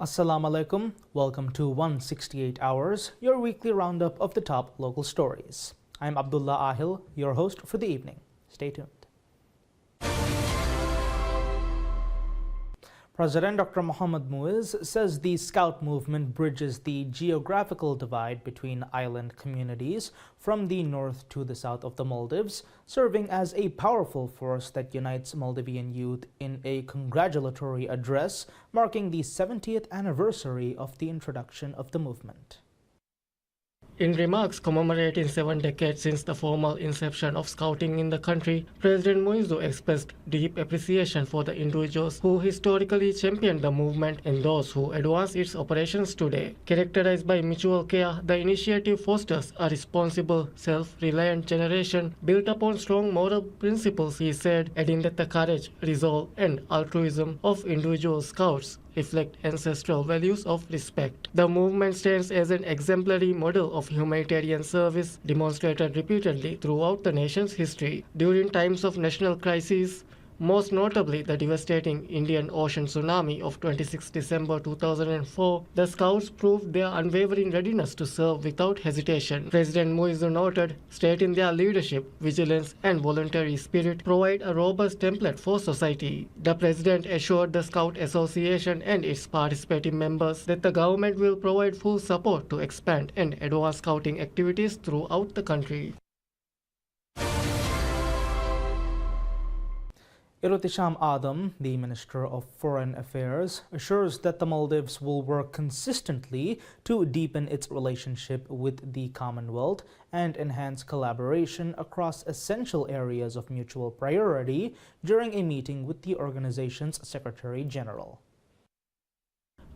Assalamu alaikum. Welcome to 168 Hours, your weekly roundup of the top local stories. I'm Abdullah Ahil, your host for the evening. Stay tuned. President Dr. Mohammad Muiz says the Scout movement bridges the geographical divide between island communities from the north to the south of the Maldives, serving as a powerful force that unites Maldivian youth in a congratulatory address marking the 70th anniversary of the introduction of the movement. In remarks commemorating 7 decades since the formal inception of Scouting in the country, President Muiz expressed deep appreciation for the individuals who historically championed the movement and those who advance its operations today. Characterized by mutual care, the initiative fosters a responsible, self-reliant generation built upon strong moral principles, he said, adding that the courage, resolve, and altruism of individual scouts reflect ancestral values of respect. The movement stands as an exemplary model of humanitarian service demonstrated repeatedly throughout the nation's history. During times of national crises, most notably the devastating Indian Ocean tsunami of 26 December 2004, the Scouts proved their unwavering readiness to serve without hesitation. President Muiz noted, stating their leadership, vigilance, and voluntary spirit provide a robust template for society. The President assured the Scout Association and its participating members that the government will provide full support to expand and advance Scouting activities throughout the country. Irotisham Adam, the Minister of Foreign Affairs, assures that the Maldives will work consistently to deepen its relationship with the Commonwealth and enhance collaboration across essential areas of mutual priority during a meeting with the organization's Secretary General.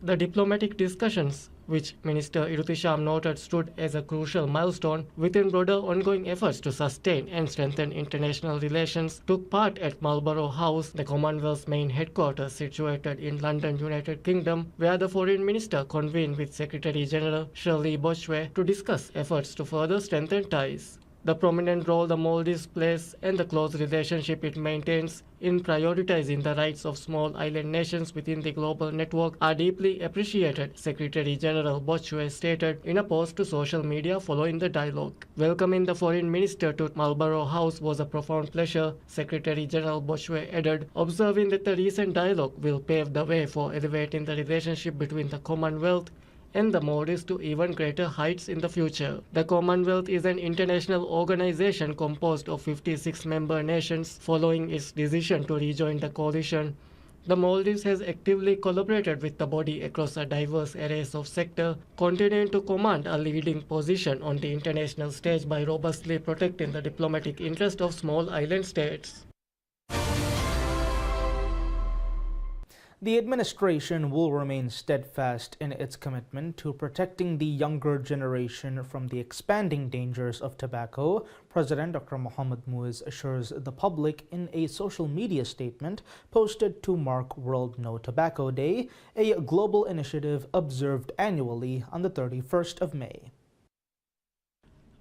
The diplomatic discussions, which Minister Irotisham noted stood as a crucial milestone within broader ongoing efforts to sustain and strengthen international relations, took part at Marlborough House, the Commonwealth's main headquarters situated in London, United Kingdom, where the Foreign Minister convened with Secretary General Shirley Boshwe to discuss efforts to further strengthen ties. The prominent role the Maldives plays and the close relationship it maintains in prioritizing the rights of small island nations within the global network are deeply appreciated, Secretary General Boshwe stated in a post to social media following the dialogue. Welcoming the Foreign Minister to Marlborough House was a profound pleasure, Secretary General Boshwe added, observing that the recent dialogue will pave the way for elevating the relationship between the Commonwealth and the Maldives to even greater heights in the future. The Commonwealth is an international organization composed of 56 member nations. Following its decision to rejoin the coalition, the Maldives has actively collaborated with the body across a diverse array of sectors, continuing to command a leading position on the international stage by robustly protecting the diplomatic interest of small island states. The administration will remain steadfast in its commitment to protecting the younger generation from the expanding dangers of tobacco, President Dr. Mohammad Muiz assures the public in a social media statement posted to mark World No Tobacco Day, a global initiative observed annually on the 31st of May.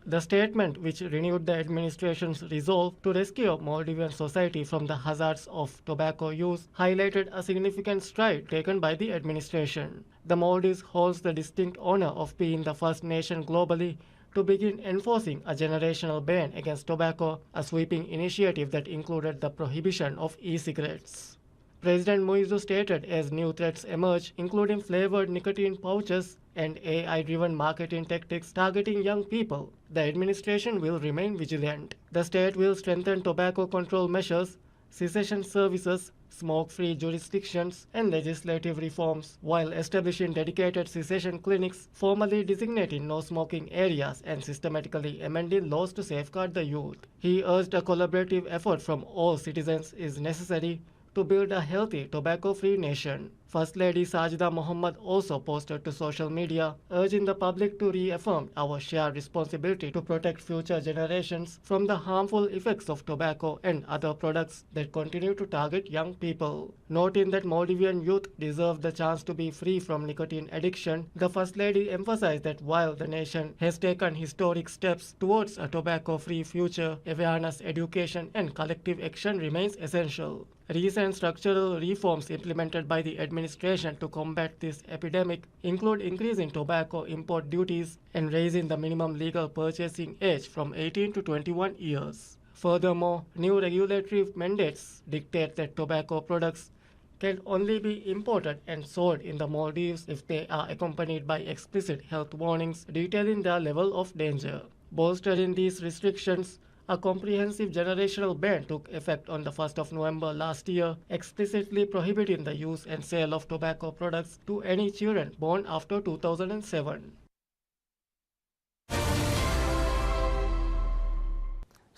The statement, which renewed the administration's resolve to rescue Maldivian society from the hazards of tobacco use, highlighted a significant stride taken by the administration. The Maldives holds the distinct honor of being the first nation globally to begin enforcing a generational ban against tobacco, a sweeping initiative that included the prohibition of e-cigarettes. President Muiz stated as new threats emerge, including flavored nicotine pouches and AI-driven marketing tactics targeting young people, the administration will remain vigilant. The state will strengthen tobacco control measures, cessation services, smoke-free jurisdictions, and legislative reforms, while establishing dedicated cessation clinics, formally designating no-smoking areas, and systematically amending laws to safeguard the youth. He urged a collaborative effort from all citizens is necessary to build a healthy, tobacco-free nation. First Lady Sajida Mohammed also posted to social media, urging the public to reaffirm our shared responsibility to protect future generations from the harmful effects of tobacco and other products that continue to target young people. Noting that Maldivian youth deserve the chance to be free from nicotine addiction, the First Lady emphasized that while the nation has taken historic steps towards a tobacco-free future, awareness, education, and collective action remains essential. Recent structural reforms implemented by the administration administration to combat this epidemic include increasing tobacco import duties and raising the minimum legal purchasing age from 18 to 21 years. Furthermore, new regulatory mandates dictate that tobacco products can only be imported and sold in the Maldives if they are accompanied by explicit health warnings detailing their level of danger. Bolstering these restrictions, a comprehensive generational ban took effect on the 1st of November last year, explicitly prohibiting the use and sale of tobacco products to any children born after 2007.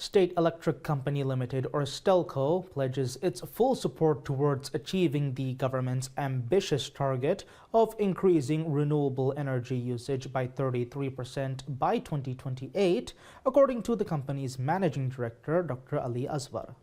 State Electric Company Limited, or STELCO, pledges its full support towards achieving the government's ambitious target of increasing renewable energy usage by 33% by 2028, according to the company's managing director, Dr. Ali Aswar.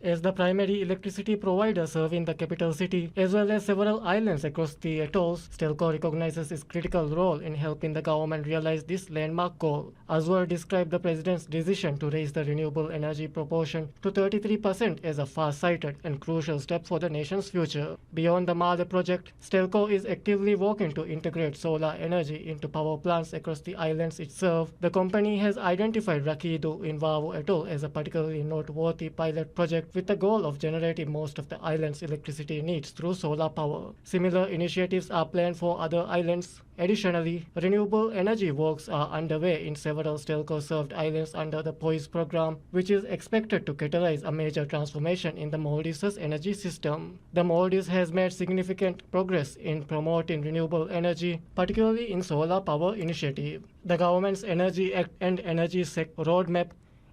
As the primary electricity provider serving the capital city, as well as several islands across the atolls, STELCO recognizes its critical role in helping the government realize this landmark goal. Aswar described the president's decision to raise the renewable energy proportion to 33% as a far-sighted and crucial step for the nation's future. Beyond the Male project, STELCO is actively working to integrate solar energy into power plants across the islands it serves. The company has identified Rakidu in Vavo Atoll as a particularly noteworthy pilot project with the goal of generating most of the island's electricity needs through solar power. Similar initiatives are planned for other islands. Additionally, renewable energy works are underway in several STELCO-served islands under the POISE program, which is expected to catalyze a major transformation in the Maldives' energy system. The Maldives has made significant progress in promoting renewable energy, particularly in solar power initiative. The government's Energy Act and Energy Sec roadmap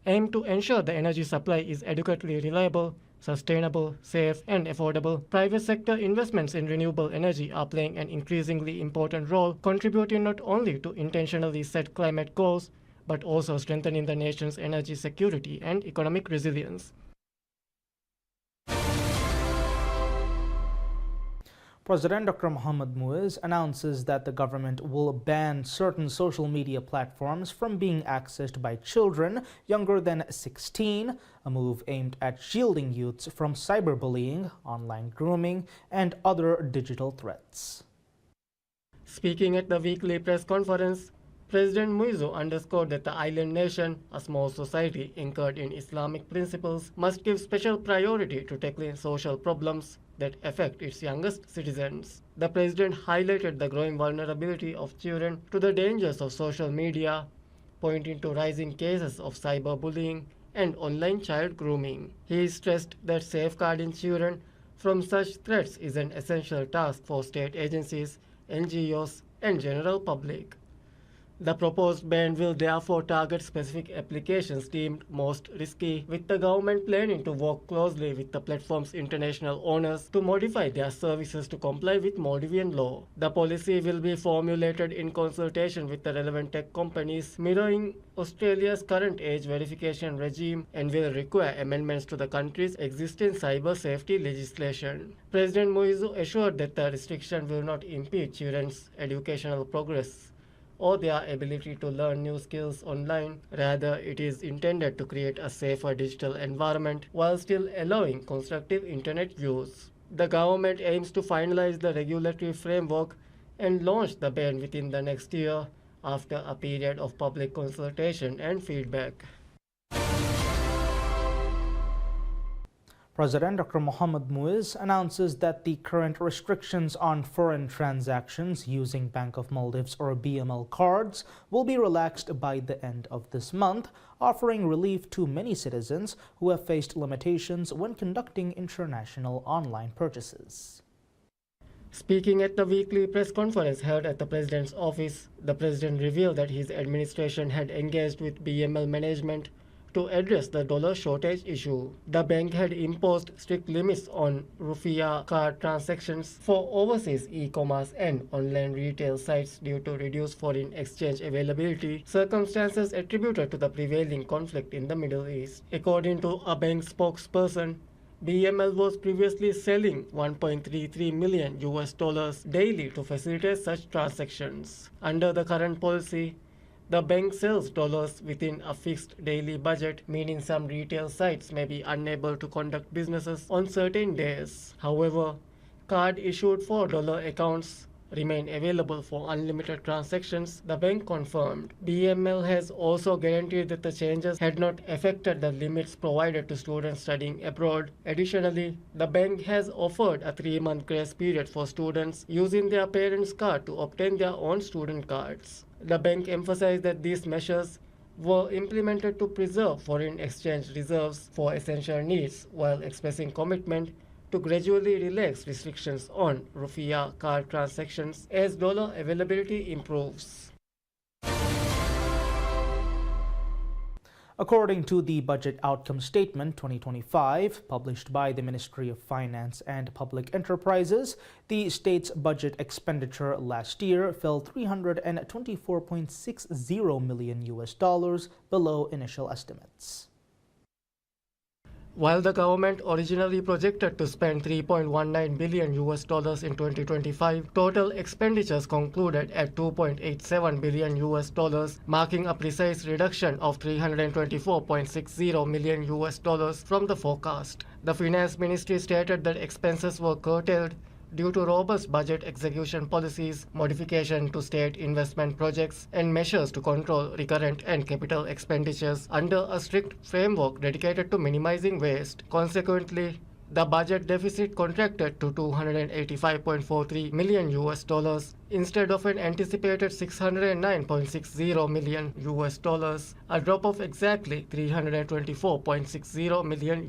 aim to ensure the energy supply is adequately reliable, sustainable, safe, and affordable. Private sector investments in renewable energy are playing an increasingly important role, contributing not only to intentionally set climate goals, but also strengthening the nation's energy security and economic resilience. President Dr. Mohamed Muiz announces that the government will ban certain social media platforms from being accessed by children younger than 16, a move aimed at shielding youths from cyberbullying, online grooming, and other digital threats. Speaking at the weekly press conference, President Muizu underscored that the island nation, a small society anchored in Islamic principles, must give special priority to tackling social problems that affect its youngest citizens. The president highlighted the growing vulnerability of children to the dangers of social media, pointing to rising cases of cyberbullying and online child grooming. He stressed that safeguarding children from such threats is an essential task for state agencies, NGOs, and general public. The proposed ban will therefore target specific applications deemed most risky, with the government planning to work closely with the platform's international owners to modify their services to comply with Maldivian law. The policy will be formulated in consultation with the relevant tech companies, mirroring Australia's current age verification regime, and will require amendments to the country's existing cyber safety legislation. President Muizu assured that the restriction will not impede children's educational progress or their ability to learn new skills online. Rather, it is intended to create a safer digital environment while still allowing constructive internet use. The government aims to finalize the regulatory framework and launch the ban within the next year after a period of public consultation and feedback. President Dr. Mohamed Muiz announces that the current restrictions on foreign transactions using Bank of Maldives or BML cards will be relaxed by the end of this month, offering relief to many citizens who have faced limitations when conducting international online purchases. Speaking at the weekly press conference held at the president's office, the president revealed that his administration had engaged with BML management to address the dollar shortage issue. The bank had imposed strict limits on Rufiyaa card transactions for overseas e-commerce and online retail sites due to reduced foreign exchange availability, circumstances attributed to the prevailing conflict in the Middle East. According to a bank spokesperson, BML was previously selling $1.33 million daily to facilitate such transactions. Under the current policy, the bank sells dollars within a fixed daily budget, meaning some retail sites may be unable to conduct businesses on certain days. However, Card issued for dollar accounts remain available for unlimited transactions, the bank confirmed. BML has also guaranteed that the changes had not affected the limits provided to students studying abroad. Additionally, the bank has offered a 3-month grace period for students using their parents' card to obtain their own student cards. The bank emphasized that these measures were implemented to preserve foreign exchange reserves for essential needs while expressing commitment to gradually relax restrictions on rupiah card transactions as dollar availability improves. According to the Budget Outcome Statement 2025, published by the Ministry of Finance and Public Enterprises, the state's budget expenditure last year fell $324.60 million below initial estimates. While the government originally projected to spend $3.19 billion in 2025, total expenditures concluded at $2.87 billion, marking a precise reduction of $324.60 million from the forecast. The Finance Ministry stated that expenses were curtailed due to robust budget execution policies, modification to state investment projects, and measures to control recurrent and capital expenditures under a strict framework dedicated to minimizing waste. Consequently, the budget deficit contracted to $285.43 million instead of an anticipated $609.60 million, a drop of exactly $324.60 million.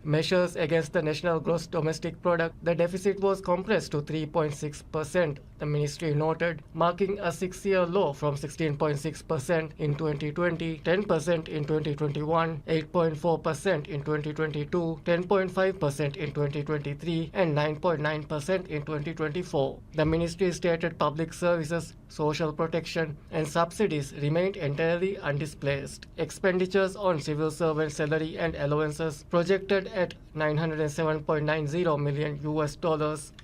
Measures against the national gross domestic product, the deficit was compressed to 3.6%, the ministry noted, marking a 6-year low from 16.6% in 2020, 10% in 2021, 8.4% in 2022, 10.5% in 2023, and 9.9% in 2024. The ministry stated public services, social protection, and subsidies remained entirely undisplaced. Expenditures on civil servant salary and allowances, projected at $907.90 million,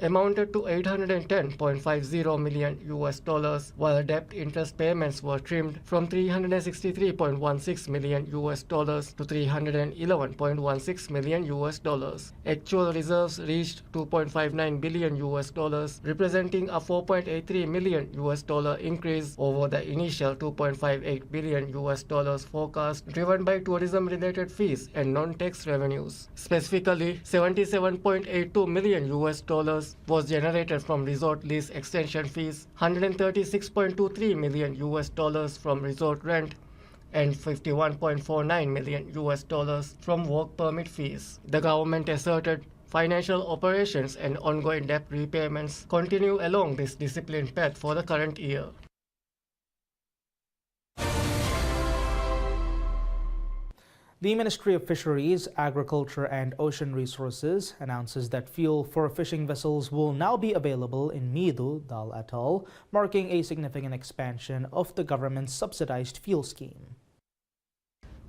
amounted to $810.50 million, while debt interest payments were trimmed from $363.16 million to $311.16 million. Actual reserves reached $2.59 billion, representing a $4.83 million increase over the initial $2.58 billion forecast, driven by tourism-related fees and non-tax revenues. Specifically, $77.82 million was generated from resort lease extension fees, $136.23 million from resort rent, and $51.49 million from work permit fees. The government asserted financial operations and ongoing debt repayments continue along this disciplined path for the current year. The Ministry of Fisheries, Agriculture and Ocean Resources announces that fuel for fishing vessels will now be available in Mido, Dal Atoll, marking a significant expansion of the government's subsidized fuel scheme.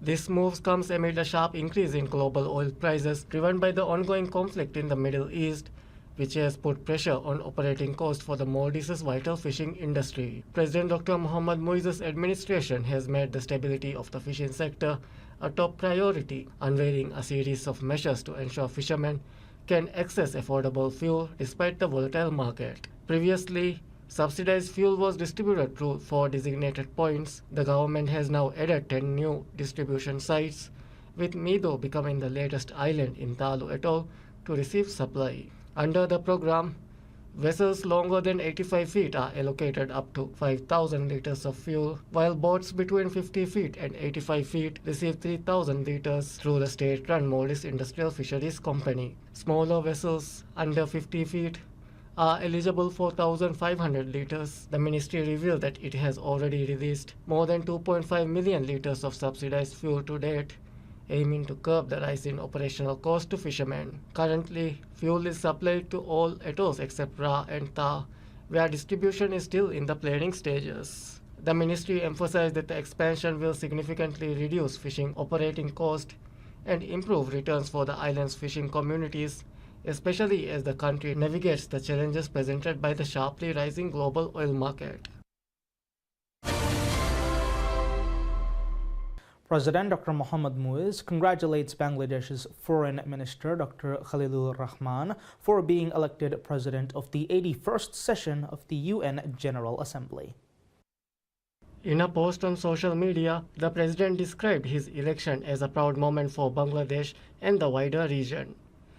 This move comes amid a sharp increase in global oil prices driven by the ongoing conflict in the Middle East, which has put pressure on operating costs for the Maldives' vital fishing industry. President Dr. Mohammad Muiz's administration has made the stability of the fishing sector a top priority, unveiling a series of measures to ensure fishermen can access affordable fuel despite the volatile market. Previously, subsidized fuel was distributed through 4 designated points. The government has now added 10 new distribution sites, with Mido becoming the latest island in Talu Atoll to receive supply. Under the program, vessels longer than 85 feet are allocated up to 5,000 liters of fuel, while boats between 50 feet and 85 feet receive 3,000 liters through the state-run Maldives Industrial Fisheries Company. Smaller vessels under 50 feet are eligible for 1,500 liters. The ministry revealed that it has already released more than 2.5 million liters of subsidized fuel to date, aiming to curb the rise in operational cost to fishermen. Currently, fuel is supplied to all atolls except Ra and Ta, where distribution is still in the planning stages. The ministry emphasized that the expansion will significantly reduce fishing operating cost and improve returns for the island's fishing communities, especially as the country navigates the challenges presented by the sharply rising global oil market. President Dr. Mohammad Muiz congratulates Bangladesh's Foreign Minister Dr. Khalilur Rahman for being elected President of the 81st session of the UN General Assembly. In a post on social media, the president described his election as a proud moment for Bangladesh and the wider region.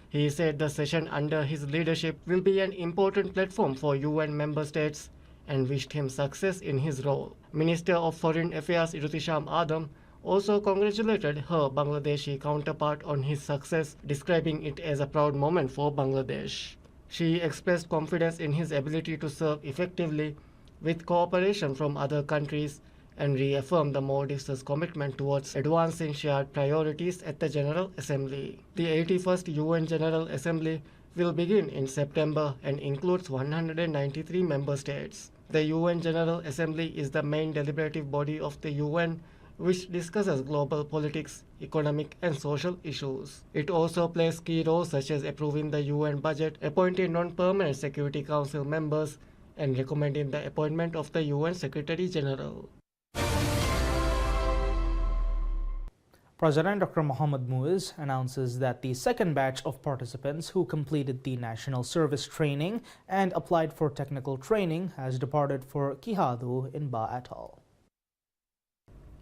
He said the session under his leadership will be an important platform for UN member states and wished him success in his role. Minister of Foreign Affairs Irutisham Adam also congratulated her Bangladeshi counterpart on his success, describing it as a proud moment for Bangladesh. She expressed confidence in his ability to serve effectively with cooperation from other countries and reaffirmed the Maldives' commitment towards advancing shared priorities at the General Assembly. The 81st UN General Assembly will begin in September and includes 193 member states. The UN General Assembly is the main deliberative body of the UN, which discusses global politics, economic and social issues. It also plays key roles such as approving the UN budget, appointing non-permanent Security Council members, and recommending the appointment of the UN Secretary General. President Dr. Mohammad Muiz announces that the second batch of participants who completed the National Service Training and applied for technical training has departed for Kihadu in Ba Atoll.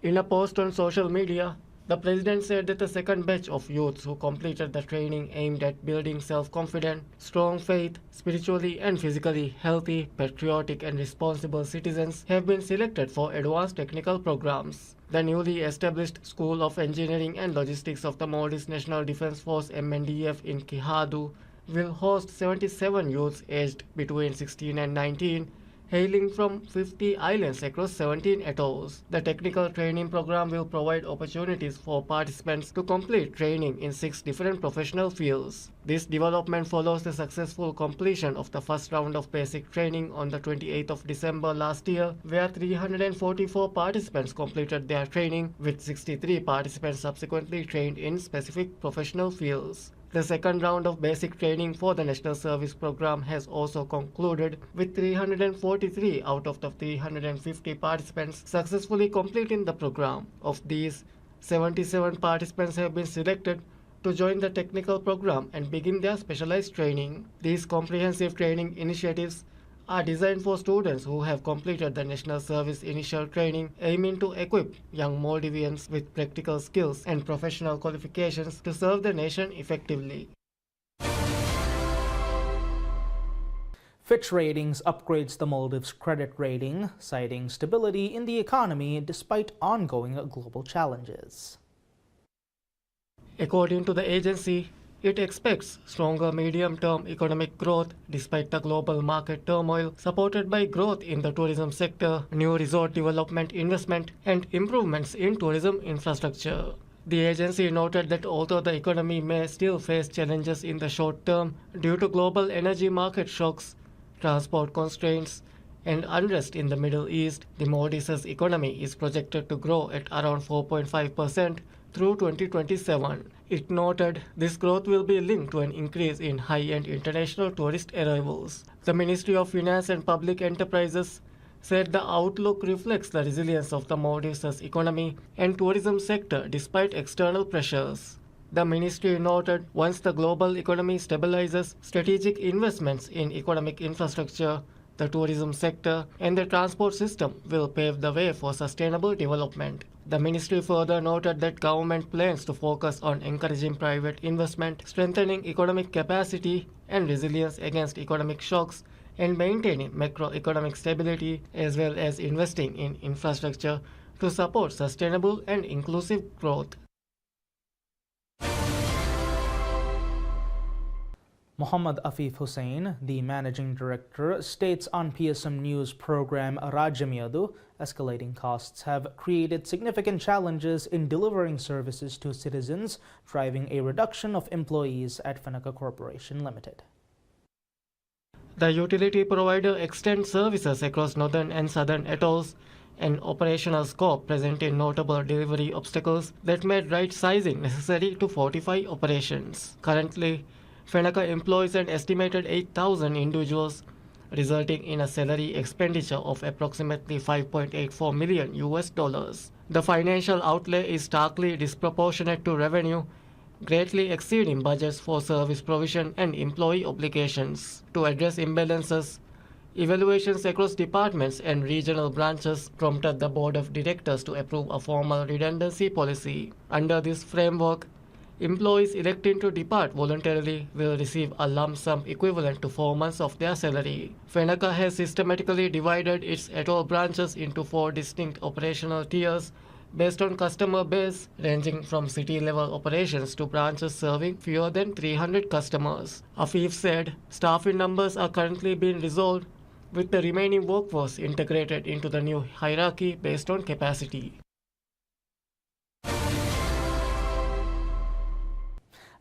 In a post on social media, the president said that the second batch of youths who completed the training aimed at building self-confident, strong faith, spiritually and physically healthy, patriotic and responsible citizens have been selected for advanced technical programs. The newly established School of Engineering and Logistics of the Maldives National Defence Force MNDF in Kihadu will host 77 youths aged between 16 and 19, hailing from 50 islands across 17 atolls. The technical training program will provide opportunities for participants to complete training in 6 different professional fields. This development follows the successful completion of the first round of basic training on the 28th of December last year, where 344 participants completed their training, with 63 participants subsequently trained in specific professional fields. The second round of basic training for the National Service Program has also concluded, with 343 out of the 350 participants successfully completing the program. Of these, 77 participants have been selected to join the technical program and begin their specialized training. These comprehensive training initiatives are designed for students who have completed the National Service Initial Training, aiming to equip young Maldivians with practical skills and professional qualifications to serve the nation effectively. Fitch Ratings upgrades the Maldives' credit rating, citing stability in the economy despite ongoing global challenges. According to the agency, it expects stronger medium-term economic growth despite the global market turmoil, supported by growth in the tourism sector, new resort development investment, and improvements in tourism infrastructure. The agency noted that although the economy may still face challenges in the short term due to global energy market shocks, transport constraints, and unrest in the Middle East, the Maldives' economy is projected to grow at around 4.5% through 2027. It noted this growth will be linked to an increase in high-end international tourist arrivals. The Ministry of Finance and Public Enterprises said the outlook reflects the resilience of the Maldives' economy and tourism sector despite external pressures. The ministry noted once the global economy stabilizes, strategic investments in economic infrastructure, the tourism sector, and the transport system will pave the way for sustainable development. The ministry further noted that government plans to focus on encouraging private investment, strengthening economic capacity and resilience against economic shocks, and maintaining macroeconomic stability, as well as investing in infrastructure to support sustainable and inclusive growth. Muhammad Afif Hussain, the managing director, states on PSM News program Rajamiyadu, escalating costs have created significant challenges in delivering services to citizens, driving a reduction of employees at Fenaka Corporation Limited. The utility provider extends services across northern and southern atolls, and operational scope presented notable delivery obstacles that made right sizing necessary to fortify operations. Currently, Fenaka employs an estimated 8,000 individuals, resulting in a salary expenditure of approximately $5.84 million. The financial outlay is starkly disproportionate to revenue, greatly exceeding budgets for service provision and employee obligations. To address imbalances, evaluations across departments and regional branches prompted the board of directors to approve a formal redundancy policy. Under this framework, employees electing to depart voluntarily will receive a lump sum equivalent to 4 months of their salary. Fenaka has systematically divided its atoll branches into 4 distinct operational tiers based on customer base, ranging from city-level operations to branches serving fewer than 300 customers. Afif said staffing numbers are currently being resolved, with the remaining workforce integrated into the new hierarchy based on capacity.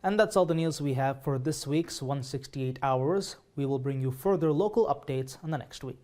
And that's all the news we have for this week's 168 Hours. We will bring you further local updates on the next week.